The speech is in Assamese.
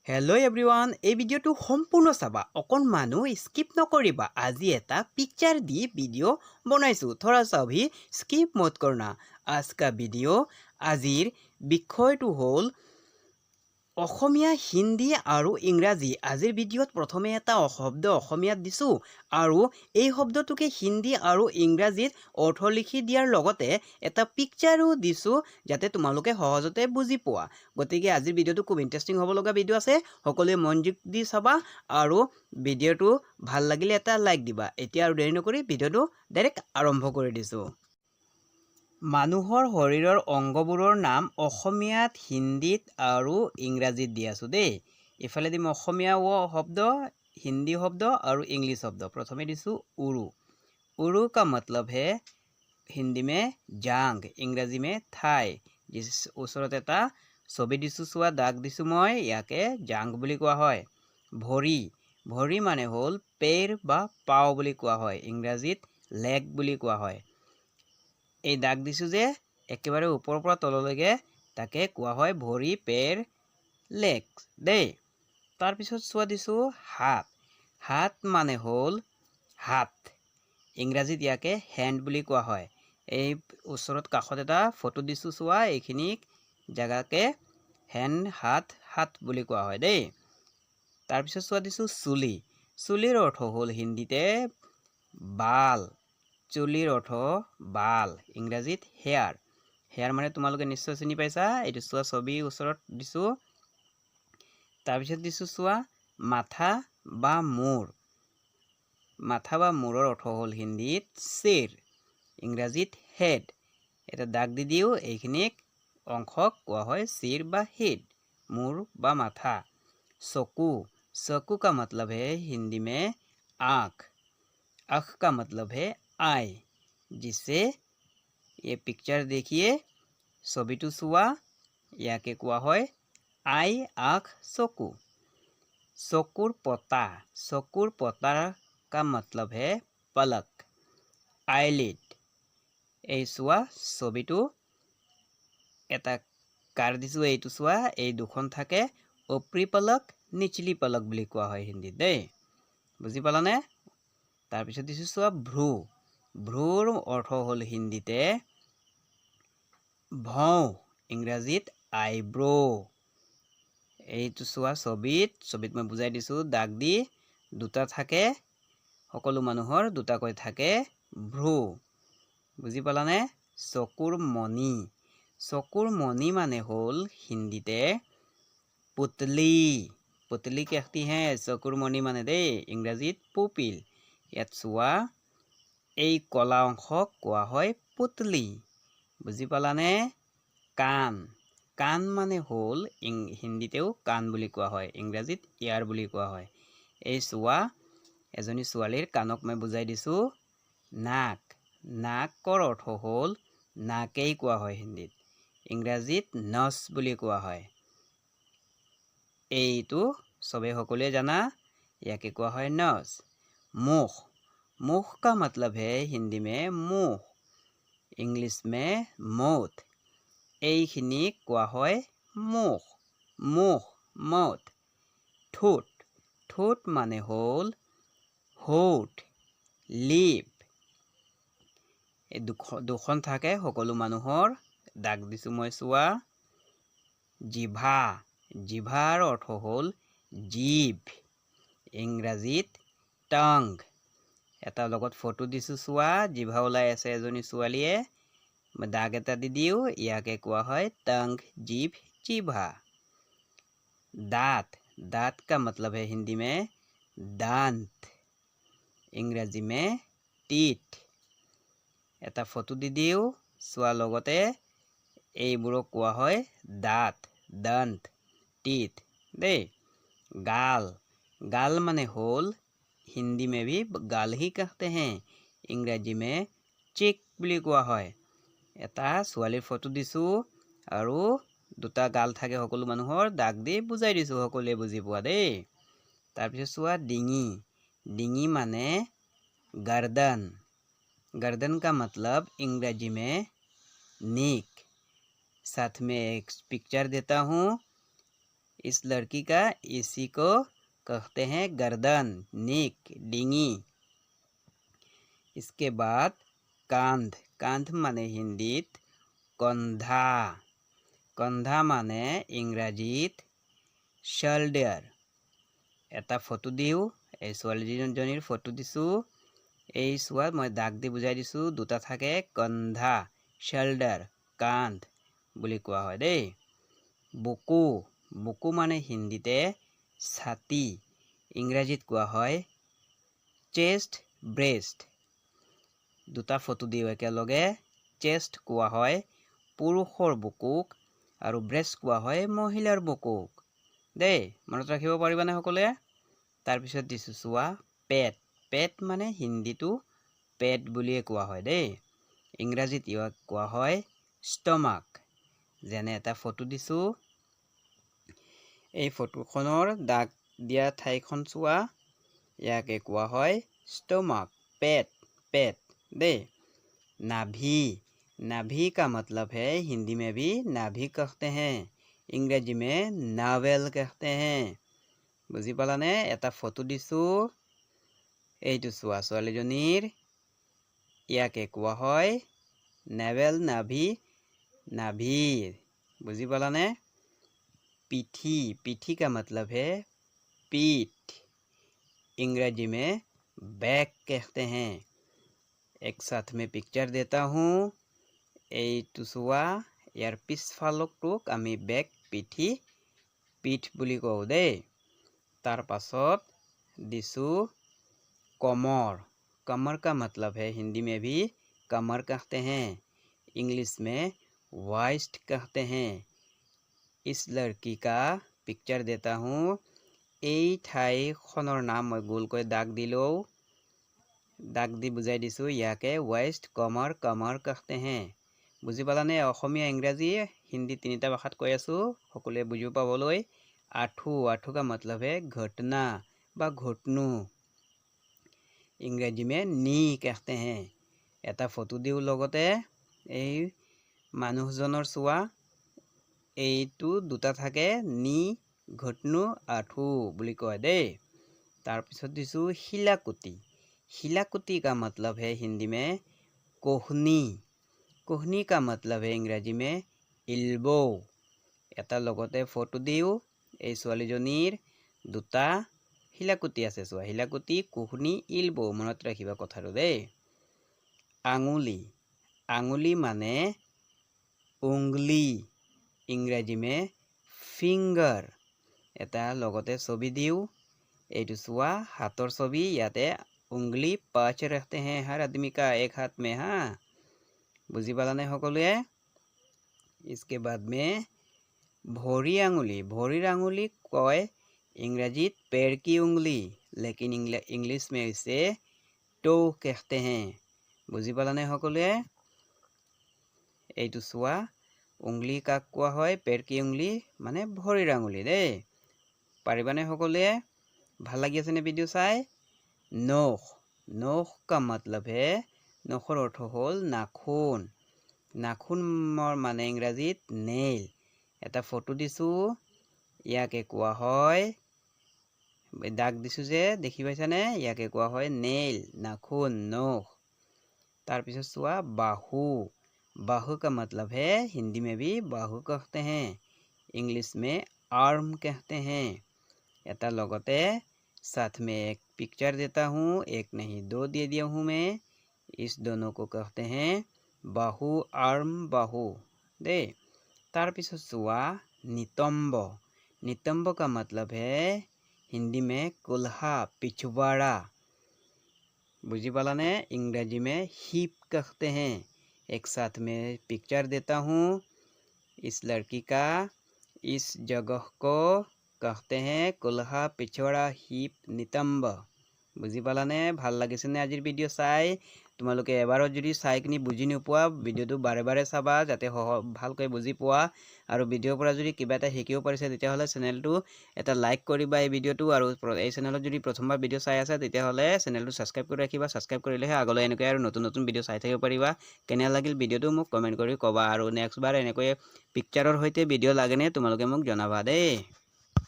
হেল্ল' এভৰিৱান এই ভিডিঅ'টো সম্পূৰ্ণ চাবা অকণমানো স্কিপ নকৰিবা আজি এটা পিকচাৰ দি ভিডিঅ' বনাইছোঁ থোৰা সা ভি স্কিপ মত কৰনা আজ কা ভিডিঅ' আজিৰ বিষয়টো হ'ল অসমীয়া হিন্দী আৰু ইংৰাজী আজিৰ ভিডিঅ'ত প্ৰথমে এটা শব্দ অসমীয়াত দিছোঁ আৰু এই শব্দটোকে হিন্দী আৰু ইংৰাজীত অৰ্থ লিখি দিয়াৰ লগতে এটা পিকচাৰো দিছোঁ যাতে তোমালোকে সহজতে বুজি পোৱা গতিকে আজিৰ ভিডিঅ'টো খুব ইণ্টাৰেষ্টিং হ'ব লগা ভিডিঅ' আছে সকলোৱে মনোযোগ দি চাবা আৰু ভিডিঅ'টো ভাল লাগিলে এটা লাইক দিবা এতিয়া আৰু দেৰি নকৰি ভিডিঅ'টো ডাইৰেক্ট আৰম্ভ কৰি দিছোঁ মানুহৰ শৰীৰৰ অংগবোৰৰ নাম অসমীয়াত হিন্দীত আৰু ইংৰাজীত দি আছোঁ দেই ইফালে দিম অসমীয়া শব্দ হিন্দী শব্দ আৰু ইংলিছ শব্দ প্ৰথমে দিছোঁ উৰু उरु का मतलब है हिंदी में जांग इंग्राजी में थाई जिस ওচৰত এটা ছবি দিছোঁ চোৱা দাগ দিছোঁ মই ইয়াকে জাংগ বুলি কোৱা হয় ভৰি ভৰি মানে হ'ল পেৰ বা পাও বুলি কোৱা হয় ইংৰাজীত লেগ বুলি কোৱা হয় এই দাগ দিছোঁ যে একেবাৰে ওপৰৰ পৰা তললৈকে তাকে কোৱা হয় ভৰি পেৰ লেগ দেই তাৰপিছত চোৱা দিছোঁ হাত হাত মানে হ'ল হাত ইংৰাজীত ইয়াকে হ্যান্ড বুলি কোৱা হয় এই ওচৰত কাষত এটা ফটো দিছোঁ চোৱা এইখিনিক জাগাকে হ্যান্ড হাত হাত বুলি কোৱা হয় দেই তাৰপিছত চোৱা দিছোঁ চুলি চুলিৰ অৰ্থ হ'ল হিন্দীতে বাল চুলিৰ অৰ্থ বাল ইংৰাজীত হেয়াৰ হেয়াৰ মানে তোমালোকে নিশ্চয় চিনি পাইছা এইটো চোৱা ছবি ওচৰত দিছোঁ তাৰপিছত দিছোঁ চোৱা মাথা বা মূৰ মাথা বা মূৰৰ অৰ্থ হ'ল হিন্দীত চিৰ ইংৰাজীত হেড এটা দাগ দি দিও এইখিনিক অংশক কোৱা হয় চিৰ বা হেড মূৰ বা মাথা চকু चक्कू का मतलब है हिंदी में आँख आँख का मतलब है आई जिससे ये पिक्चर देखिए ছবিটো চোৱা ইয়াকে কোৱা হয় আই আঁখ চকু চকুৰ পতা का मतलब है पलक आईलिड এই চোৱা ছবিটো এটা কাৰ দিছোঁ এইটো চোৱা এই দুখন থাকে উপৰি পলক নিচলি পলক বুলি কোৱা হয় হিন্দীত দেই বুজি পালানে তাৰপিছত দিছোঁ চোৱা ভ্ৰু ভ্ৰুৰ অৰ্থ হ'ল হিন্দীতে ভৌ ইংৰাজীত আইব্ৰো এইটো চোৱা ছবিত মই বুজাই দিছোঁ দাগ দি দুটা থাকে সকলো মানুহৰ দুটাকৈ থাকে ভ্ৰু বুজি পালানে চকুৰ মণি মানে হ'ল হিন্দীতে पुतली कहती हैं চকুৰ মণি মানে দেই ইংৰাজীত পুপিল ইয়াত চোৱা এই কলা অংশক কোৱা হয় পুতলি বুজি পালানে কাণ মানে হ'ল হিন্দীতেও কাণ বুলি কোৱা হয় ইংৰাজীত ইয়াৰ বুলি কোৱা হয় এই চোৱা এজনী ছোৱালীৰ কাণক মই বুজাই দিছোঁ নাকৰ অৰ্থ হ'ল নাকেই কোৱা হয় হিন্দীত ইংৰাজীত নছ বুলি কোৱা হয় এইটো সবে সকলোৱে জানা ইয়াকে কোৱা হয় নছ मुख का मतलब है हिंदी में मुंह इंग्लिश में मौत এইখিনিক কোৱা হয় মুখ ঠোঁট মানে হ'ল হোঠ লিপ এই দুখন থাকে সকলো মানুহৰ দাগ দিছোঁ মই চোৱা জিভাৰ অৰ্থ হ'ল জিভ ইংৰাজীত টং এটা লগত ফটো দিছোঁ চোৱা জিভা ওলাই আছে এজনী ছোৱালীয়ে দাগ এটা দি দিওঁ ইয়াকে কোৱা হয় टंग जीभ जीभा दांत का मतलब है हिंदी में दांत इंग्राजी में टीथ এটা ফটো দি দিওঁ চোৱা লগতে এইবোৰক কোৱা হয় দাঁত टीथ দেই गाल माने होल हिंदी में भी गाल ही कहते हैं इंग्राजी में चिक বুলি কোৱা হয় এটা ছোৱালীৰ ফটো দিছোঁ আৰু দুটা গাল থাকে সকলো মানুহৰ দাগ দি বুজাই দিছোঁ সকলোৱে বুজি পোৱা দেই তাৰপিছত চোৱা ডিঙি মানে गर्दन का मतलब इंग्रजी में नेक साथ में एक पिक्चर देता हूँ इस लड़की का इसी को कहते हैं गर्दन नेक डिंगी। इसके बाद कांध कांध माने हिंदीत कंधा कंधा माने इंग्राजीत शोल्डार। এটা ফটো দিও এই ছোৱালীজনীৰ ফটো দিছো এই সোৱা মই দাগ দি বুজাই দিছো দুটা থাকে কন্ধা শোল্ডাৰ কান্ধ বুলি কোৱা হয় দেই। বুকু বুকু মানে হিন্দীতে ছাতি ইংৰাজীত কোৱা হয় চেষ্ট ব্ৰেষ্ট। দুটা ফটো দিও একেলগে চেষ্ট কোৱা হয় পুৰুষৰ বুকুক আৰু ব্ৰেষ্ট কোৱা হয় মহিলাৰ বুকুক দেই মনত ৰাখিব পাৰিবানে সকলোৱে। তাৰ পিছত দিছো চোৱা পেট পেট মানে হিন্দীটো পেট বুলিয়ে কোৱা হয় দেই ইংৰাজীত ইয়াক কোৱা হয় ষ্টমাক। যেনে এটা ফটো দিছো এই ফটোখনৰ দাগ দিয়া ঠাইখন চোৱা ইয়াকে কোৱা হয় ষ্টমাক पेट पेट दे। नाभि नाभि का मतलब है हिंदी में भी नाभि कहते हैं इंग्रजी में नावेल कहते हैं। बुझी पालाने এটা ফটো দিছো এইটো চোৱা ছোৱালীজনীৰ ইয়াকে কোৱা হয় নাভেল নাভি नाभि। बुझी पालाने पीठी पीठी का मतलब है पीठ इंग्रजी में बैक कहते हैं। एक साथ में पिक्चर देता हूँ এইটো চোৱা ইয়াৰ পিছফালকটোক আমি बैक পিঠি पीठ বুলি কওঁ দেই। तार पाছত दिसु कमर कमर का मतलब है हिंदी में भी कमर कहते हैं इंग्लिश में वाइस्ट कहते हैं। इस लड़की का पिक्चर देता हूँ এই ঠাইখনৰ নাম মই গোলকৈ দাগ দিলো দাগ দি বুজাই দিছো ইয়াকে ওয়েস্ট কমৰ কমৰ कहते हैं। বুজি পালানে অসমীয়া ইংৰাজী হিন্দী তিনিটা ভাষাত কৈ আছো সকলোৱে বুজি পাবলৈ। आठू आठू का मतलब है घटना बा घटनू इंग्रजी में नी कहते हैं। এটা ফটো দিও লগতে এই মানুহজনৰ চোৱা এইটো দুটা থাকে নি ঘটনু आठू বুলি কয় দেই। तार पिছত दिसु हिलाकुटी हिलाकुटी का मतलब है हिंदी में कोहनी कोहनी का मतलब है इंग्रजी में इल्बो। এটা লগতে ফটো দিও এই ছোৱালীজনীৰ দুটা হিলাকুটি আছে চোৱা হিলাকুটি কোহনি ইলবো মনত ৰাখিবা কথাটো দেই। আঙুলি আঙুলি মানে উংলি इंग्रजी में फिंगर। এটা লগতে ছবি দিও এইটো চোৱা হাতৰ ছবি ইয়াতে उंगली पाँच रखते हैं हर आदमी का एक हाथ में। हाँ बुझी पालाने সকলোৱে। इसके बाद में भोरी आंगुली कय इंग्रजीत पैर की उंगली लेकिन इंग्लिश में इसे टो कहते हैं। बुझी पालाने সকলোৱে। এইটো চোৱা उंगली का কোৱা হয় पैर की उंगली মানে ভৰিৰ আঙুলি দেই পাৰিবানে সকলোৱে। ভাল লাগি আছে নে ভিডিও চাই। नोख नोख का मतलब है नोखर अर्थ হল নাখুন নাখুন মানে ইংৰাজীত নেইল। এটা ফটো দিছো ইয়াকে কোৱা হয় দাগ দিছো যে দেখি পাইছানে ইয়াকে কোৱা হয় নেইল নাখুন नोख। तार पिছত চোৱা बाहु बाहु का मतलब है हिंदी में भी बाहु कहते हैं इंग्लिश में आर्म कहते हैं। এটা লগতে साथ में एक पिक्चर देता हूँ एक नहीं दो दे दिया हूँ मैं इस दोनों को कहते हैं बाहु आर्म बाहु दे। तार पिছত चुआ नितंब नितंब का मतलब है हिंदी में कुल्हा पिछवाड़ा। बुझी पालाने इंग्रजी में हिप कहते हैं। एक साथ में पिक्चर देता हूँ इस लड़की का इस जगह को कहते हैं कुल्हा पिछवाड़ा हिप नितंब। बुझी पालाने ভাল লাগিছে নে আজিৰ ভিডিও চাই। তোমালোকে এবাৰত যদি চাই কিনি বুজি নোপোৱা ভিডিওটো বাৰে বাৰে চাবা যাতে ভালকৈ বুজি পোৱা আৰু ভিডিওৰ পৰা যদি কিবা এটা শিকিব পাৰিছে তেতিয়া হলে চেনেলটো এটা লাইক কৰিবা এই ভিডিওটো আৰু এই চেনেলত যদি প্ৰথমবাৰ ভিডিও চাই আছে তেতিয়া হলে চেনেলটো সাবস্ক্ৰাইব কৰি ৰাখিবা সাবস্ক্ৰাইব কৰিলেহে আগলৈ এনেকৈ আৰু নতুন নতুন ভিডিও চাই থাকিব পাৰিবা। কেনে লাগিল ভিডিওটো মোক কমেন্ট কৰি কবা আৰু নেক্সট বাৰ এনেকৈ পিকচাৰৰ সৈতে ভিডিও লাগেনে তোমালোকে মোক জনাবা দেই।